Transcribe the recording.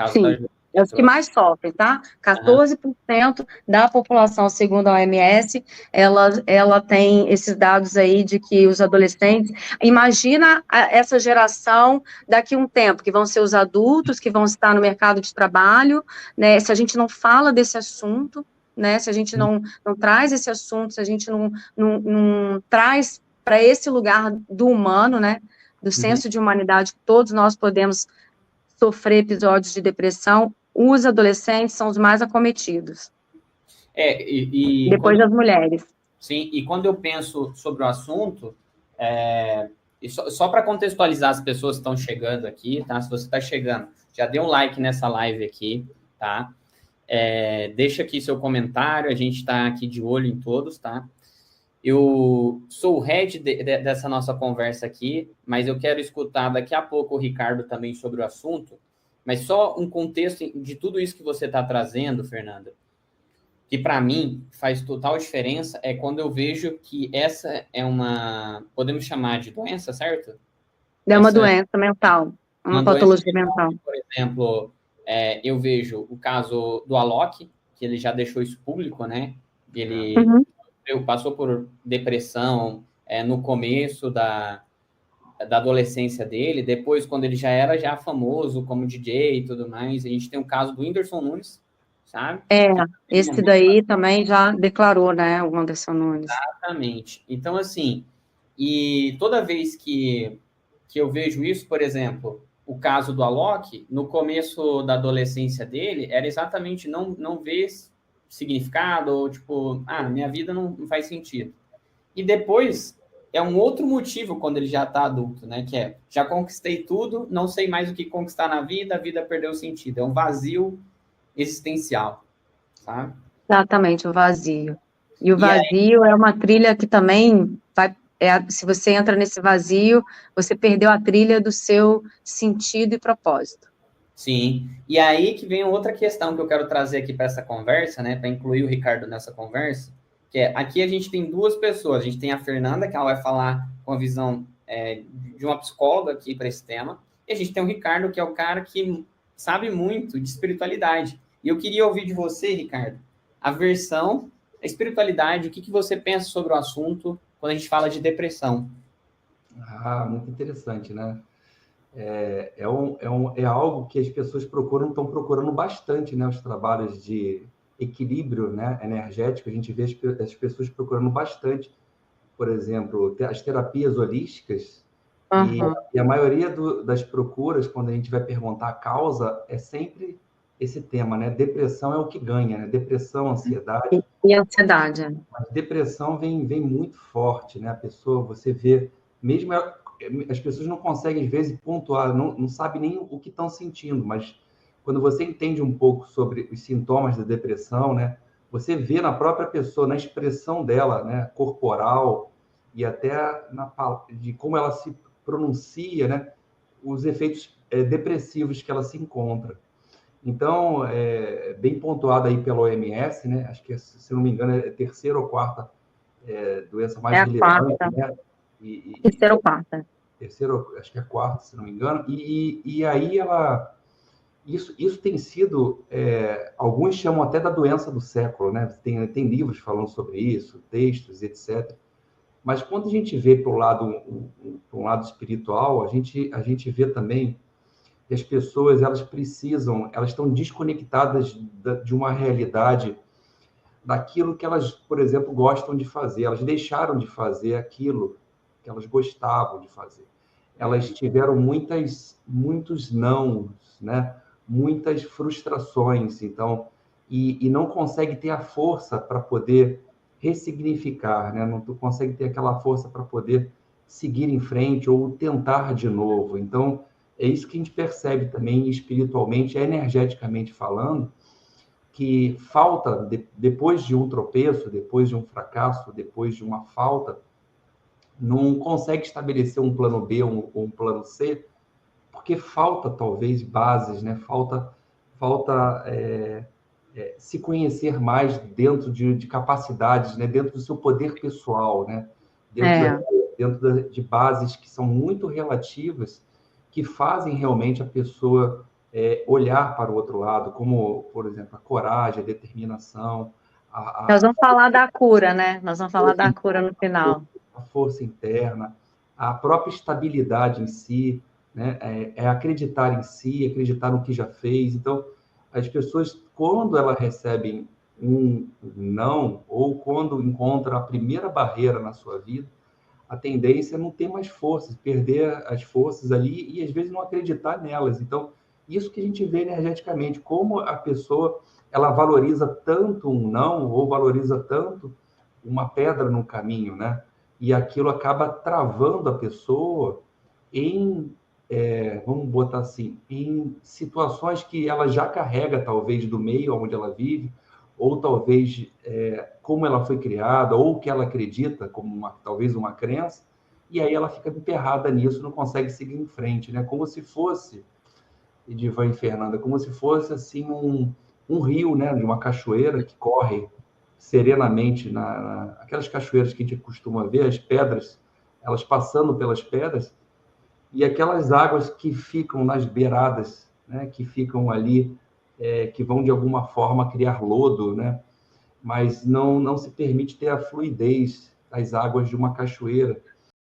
caso da Sim, é os que mais sofrem, tá? 14% da população, segundo a OMS, ela tem esses dados aí de que os adolescentes... Imagina essa geração daqui a um tempo, que vão ser os adultos, que vão estar no mercado de trabalho, né? Se a gente não fala desse assunto, né? Se a gente não traz esse assunto, se a gente não traz para esse lugar do humano, né? Do senso de humanidade, que todos nós podemos sofrer episódios de depressão, os adolescentes são os mais acometidos. Depois das mulheres. Sim, e quando eu penso sobre o assunto, e só para contextualizar as pessoas que estão chegando aqui, tá? Se você está chegando, já dê um like nessa live aqui, tá? Deixa aqui seu comentário, a gente está aqui de olho em todos, tá? Eu sou o head dessa nossa conversa aqui, mas eu quero escutar daqui a pouco o Ricardo também sobre o assunto, mas só um contexto de tudo isso que você está trazendo, Fernanda, que para mim faz total diferença, é quando eu vejo que essa é uma, podemos chamar de doença, certo? É uma doença mental, uma patologia mental. Por exemplo, eu vejo o caso do Alok, que ele já deixou isso público, né? Ele passou por depressão no começo da adolescência dele, depois, quando ele já era famoso como DJ e tudo mais. A gente tem o caso do Whindersson Nunes, sabe? Esse daí também já declarou, né, o Whindersson Nunes. Exatamente. Então, assim, e toda vez que eu vejo isso, por exemplo, o caso do Alok, no começo da adolescência dele, era exatamente não ver significado, ou tipo, minha vida não faz sentido. E depois é um outro motivo quando ele já está adulto, né? Que já conquistei tudo, não sei mais o que conquistar na vida, a vida perdeu sentido. É um vazio existencial, sabe? Exatamente, o vazio. E o vazio é uma trilha que também vai... se você entra nesse vazio, você perdeu a trilha do seu sentido e propósito. Sim, e aí que vem outra questão que eu quero trazer aqui para essa conversa, né, para incluir o Ricardo nessa conversa, que aqui a gente tem duas pessoas, a gente tem a Fernanda, que ela vai falar com a visão de uma psicóloga aqui para esse tema, e a gente tem o Ricardo, que é o cara que sabe muito de espiritualidade. E eu queria ouvir de você, Ricardo, a espiritualidade, o que você pensa sobre o assunto quando a gente fala de depressão. Muito interessante, né? É algo que as pessoas estão procurando bastante, né? Os trabalhos de equilíbrio, né, energético, a gente vê as pessoas procurando bastante, por exemplo, as terapias holísticas, e a maioria das procuras, quando a gente vai perguntar a causa, é sempre esse tema, né? Depressão é o que ganha, né? Depressão, ansiedade. E ansiedade. Mas depressão vem muito forte, né? A pessoa, você vê, mesmo as pessoas não conseguem, às vezes, pontuar, não sabem nem o que estão sentindo, mas quando você entende um pouco sobre os sintomas da depressão, né? Você vê na própria pessoa, na expressão dela, né? Corporal, e até de como ela se pronuncia, né? Os efeitos depressivos que ela se encontra. Então, bem pontuado aí pela OMS, né? Acho que, se não me engano, é a terceira ou quarta doença mais relevante, né? Terceira ou quarta. Terceira, acho que é a quarta, se não me engano. E aí isso tem sido, alguns chamam até da doença do século, né? Tem livros falando sobre isso, textos, etc. Mas quando a gente vê para um lado espiritual, a gente vê também que as pessoas, elas estão desconectadas de uma realidade, daquilo que elas, por exemplo, gostam de fazer. Elas deixaram de fazer aquilo que elas gostavam de fazer. Elas tiveram muitos nãos, né? Muitas frustrações, então, e não consegue ter a força para poder ressignificar, né? Não consegue ter aquela força para poder seguir em frente ou tentar de novo. Então, é isso que a gente percebe também espiritualmente, energeticamente falando, que falta, depois de um tropeço, depois de um fracasso, depois de uma falta, não consegue estabelecer um plano B ou um plano C, porque falta, talvez, bases, né? Falta se conhecer mais dentro de capacidades, né? Dentro do seu poder pessoal, né? Dentro de bases que são muito relativas, que fazem realmente a pessoa olhar para o outro lado, como, por exemplo, a coragem, a determinação, Nós vamos falar da cura, né? Nós vamos falar da cura no final. a força interna, a própria estabilidade em si, né? Acreditar em si, acreditar no que já fez. Então, as pessoas, quando elas recebem um não, ou quando encontram a primeira barreira na sua vida, a tendência é não ter mais forças, perder as forças ali e, às vezes, não acreditar nelas. Então, isso que a gente vê energeticamente, como a pessoa ela valoriza tanto um não, ou valoriza tanto uma pedra no caminho, né? E aquilo acaba travando a pessoa em, vamos botar assim, em situações que ela já carrega, talvez, do meio onde ela vive, ou talvez como ela foi criada, ou o que ela acredita, como talvez uma crença, e aí ela fica emperrada nisso, não consegue seguir em frente, né? Como se fosse, Edivan e Fernanda, como se fosse assim um rio, né? De uma cachoeira que corre serenamente aquelas cachoeiras que a gente costuma ver, as pedras, elas passando pelas pedras, e aquelas águas que ficam nas beiradas, né? Que ficam ali, que vão de alguma forma criar lodo, né? Mas não se permite ter a fluidez das águas de uma cachoeira.